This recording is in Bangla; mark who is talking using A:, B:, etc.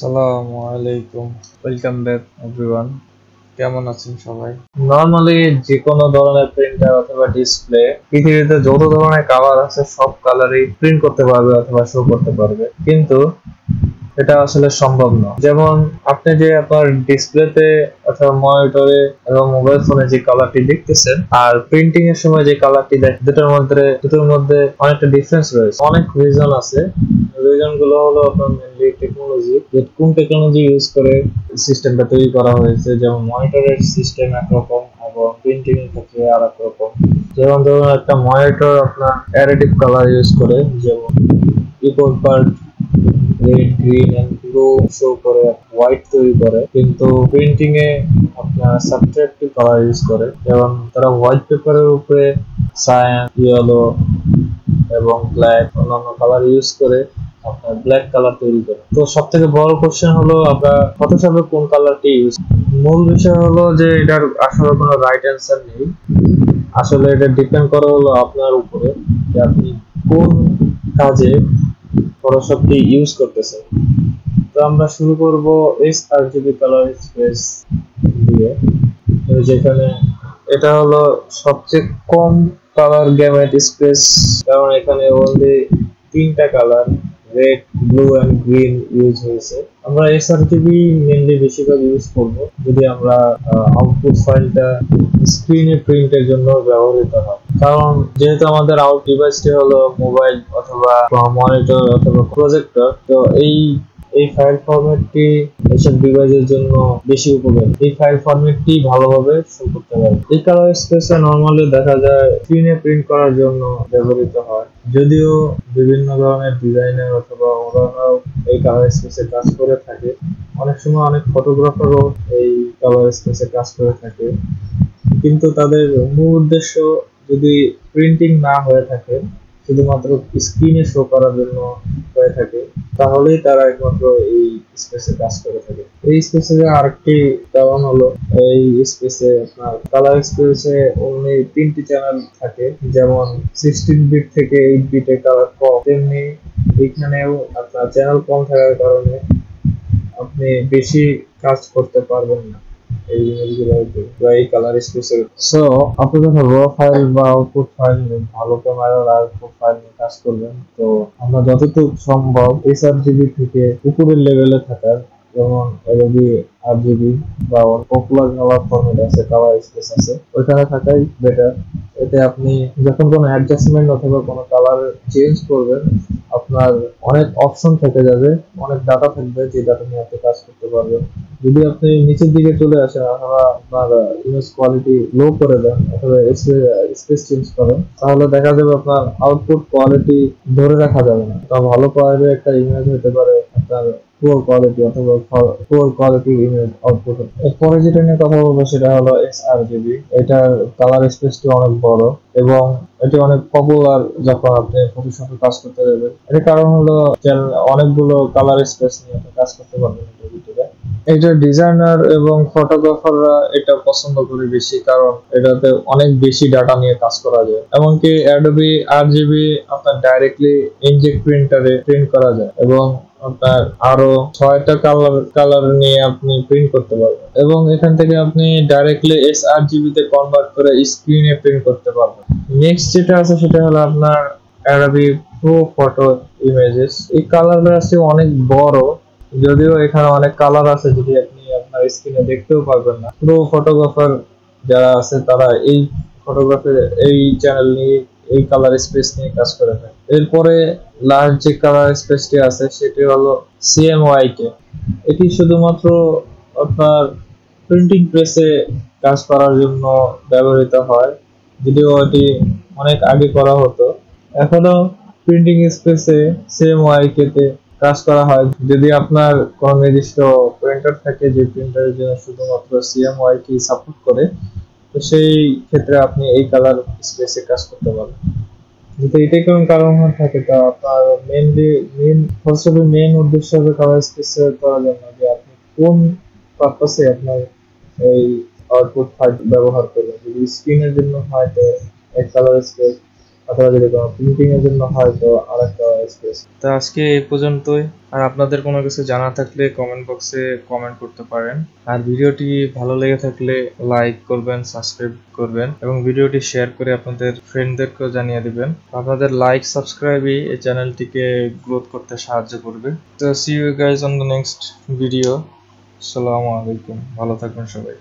A: আসসালামু আলাইকুম, ওয়েলকাম ব্যাক এভরিওয়ান। কেমন আছেন সবাই? নরমালি যে কোনো ধরনের প্রিন্টার অথবা ডিসপ্লে পৃথিবীতে যত ধরনের কালার আছে সব কালারই প্রিন্ট করতে পারবে অথবা শো করতে পারবে, কিন্তু এটা আসলে সম্ভব না। যেমন আপনি যে আপনার ডিসপ্লেতে অথবা মনিটরে এবং মোবাইল ফোনে যে কালারটি দেখতেছেন আর প্রিন্টিং এর সময় যে কালারটি দেখেন, দুটোর মধ্যে অনেকটা ডিফারেন্স রয়েছে। অনেক রিজন আছে। রিজন গুলো হলো আপনার মেনলি টেকনোলজি, যে কোন টেকনোলজি ইউজ করে সিস্টেমটা তৈরি করা হয়েছে। যেমন মনিটরের সিস্টেম একরকম এবং প্রিন্টিং এর ক্ষেত্রে আর এক রকম। যেমন ধরুন একটা মনিটর আপনার অ্যাডিটিভ কালার ইউজ করে, যেমন keyboard part red, green and blue show করে হোয়াইট তৈরি করে, কিন্তু প্রিন্টিং এ আপনার সাবট্রাক্টিভ কালার ইউজ করে। যেমন তারা হোয়াইট পেপারের উপরে সায়ান, ইয়েলো এবং ব্ল্যাক অন্যান্য কালার ইউজ করে আপনার ব্ল্যাক কালার তৈরি করে। তো সব থেকে বড় কোশ্চেন হলো আমরা ফটোশপে কোন কালারটি ইউজ। মূল বিষয় হলো যে এটার আসলে কোনো রাইট অ্যান্সার নেই। আসলে এটা ডিপেন্ড করে হলো আপনার উপরে, যে আপনি কোন কাজে ফটোশপটি ইউজ করতেছেন। তো আমরা শুরু করব sRGB কালার স্পেস দিয়ে, যেখানে এটা হলো সবচেয়ে কম কালার গ্যামেট স্পেস, কারণ এখানে অনলি তিনটা colour red, blue and green use হয়েছে। আমরা sRGB মেনলি বেশিরভাগ ইউজ করব যদি আমরা আউটপুট ফাইলটা স্ক্রিনে প্রিন্টের জন্য ব্যবহৃত হয়। কারণ যেহেতু আমাদের আউট ডিভাইসটি হলো মোবাইল অথবা মনিটর অথবা প্রজেক্টর, তো এই এই ফাইল ফরম্যাটটি এসব ডিভাইসের জন্য বেশি উপকারী। এই ফাইল ফরম্যাটটি ভালোভাবে শো করতে পারে। এই কালার স্পেসে নরমালি দেখা যায় স্ক্রিনে প্রিন্ট করার জন্য ব্যবহৃত হয়, যদিও বিভিন্ন ধরনের ডিজাইনার অথবা ওরাও এই কালার স্পেসে কাজ করে থাকে। অনেক সময় অনেক ফটোগ্রাফারও এই কালার স্পেসে কাজ করে থাকে, কিন্তু তাদের মূল উদ্দেশ্য যদি প্রিন্টিং না হয়ে থাকে, শুধুমাত্র স্ক্রিনে শো করার জন্য হয়ে থাকে, তাহলেই তারা একমাত্র এই স্পেসে কাজ করে থাকে। এই স্পেসে আরেকটি কারণ হলো, এই স্পেসে আপনার কালার স্পেসে অনলি 3টি চ্যানেল থাকে। যেমন 16 বিট থেকে 8 বিটে কালার কম, তেমনি এখানেও আপনার চ্যানেল কম থাকার কারণে আপনি বেশি কাজ করতে পারবেন না এই ইমেজগুলো বা এই কালার স্পেসের। সো আপনি যখন র ফাইল বা আউটপুট ফাইল ভালো ক্যামেরার আউটপুট ফাইল নিয়ে কাজ করবেন, তো আমরা যতটুকু সম্ভব sRGB থেকে উপরের লেভেলে থাকার, যেমন এলবি, আরজিবি বা পপুলার কালার ফরম্যাট আছে, কালার স্পেস আছে, ওইখানে থাকাই বেটার। এতে আপনি যখন কোনো অ্যাডজাস্টমেন্ট অথবা কোনো কালার চেঞ্জ করবেন, আপনার অনেক অপশন থেকে যাবে, অনেক ডাটা থাকবে, যে ডাটা নিয়ে আপনি কাজ করতে পারবেন। যদি আপনি নিচের দিকে চলে আসেন অথবা আপনার ইমেজ কোয়ালিটি লো করে দেন অথবা স্পেস চেঞ্জ করেন, তাহলে দেখা যাবে আপনার আউটপুট কোয়ালিটি ধরে রাখা যাবে না। তা ভালো কোয়ালিটির একটা ইমেজ হতে পারে আপনার পুয়ার কোয়ালিটি অথবা পুয়ার কোয়ালিটির ইমেজ আউটপুট। এরপরে যেটা নিয়ে কথা বলবো সেটা হলো sRGB। এটার কালার স্পেসটি অনেক বড় এবং এটি অনেক পপুলার যখন আপনি ফটোশপে কাজ করতে যাবেন। এর কারণ হলো অনেকগুলো কালার স্পেস নিয়ে আপনি কাজ করতে পারবেন এটার ভিতরে। এটা ডিজাইনার এবং ফটোগ্রাফাররা এটা পছন্দ করে বেশি, কারণ এটাতে অনেক বেশি ডাটা নিয়ে কাজ করা যায়। এমনকি অ্যাডোবি আরজিবি আপনার ডাইরেক্টলি ইনজেক্ট প্রিন্টারে প্রিন্ট করা যায় এবং আপনার আরো 6টা কালার নিয়ে আপনি প্রিন্ট করতে পারবেন, এবং এখান থেকে আপনি ডাইরেক্টলি sRGB তে কনভার্ট করে স্ক্রিনে প্রিন্ট করতে পারবেন। নেক্সট যেটা আছে সেটা হলো আপনার অ্যাডোবি প্রো ফটো ইমেজেস। এই কালার ব্রাশটি অনেক বড়, যদিও এখানে অনেক কালার আছে যদি আপনি আপনার স্ক্রিনে দেখতেও পারবেন না। প্রো ফটোগ্রাফার যারা আছে তারা এই ফটোগ্রাফির এই চ্যানেল নিয়ে এই কালার স্পেস নিয়ে কাজ করে থাকে। এরপরে লাস্ট যে কালার স্পেসটি আছে সেটি হলো CMYK। এটি শুধুমাত্র আপনার প্রিন্টিং প্রেসে কাজ করার জন্য ব্যবহৃত হয়, যদিও এটি অনেক আগে করা হতো। এখনো প্রিন্টিং স্পেসে CMYK তে কাজ করা হয়। যদি আপনার কোনো নির্দিষ্ট প্রিন্টার থাকে যে প্রিন্টারের জন্য শুধুমাত্র CMYK সাপোর্ট করে, তো সেই ক্ষেত্রে আপনি এই কালার স্পেসে কাজ করতে পারবেন। যদি এটাই কোনো কারণ থাকে, তা আপনার মেন উদ্দেশ্য হবে কালার স্পেস করার জন্য, যে আপনি কোন পারপাসে আপনার এই আউটপুট ফাইল ব্যবহার করবেন। যদি স্ক্রিনের জন্য হয় তো এক কালার স্পেস, অথবা যদি কোনো প্রিন্টিং এর জন্য হয় তো আরেকটা স্পেস। তো আজকে এই পর্যন্তই। আর আপনাদের কোনো কিছু জানা থাকলে কমেন্ট বক্সে কমেন্ট করতে পারেন। আর ভিডিওটি ভালো লেগে থাকলে লাইক করবেন, সাবস্ক্রাইব করবেন এবং ভিডিওটি শেয়ার করে আপনাদের ফ্রেন্ডদেরকেও জানিয়ে দিবেন। আপনাদের লাইক সাবস্ক্রাইবই এই চ্যানেলটিকে গ্রোথ করতে সাহায্য করবে। তো see you guys on the next video. আসসালামু আলাইকুম, ভালো থাকবেন সবাই।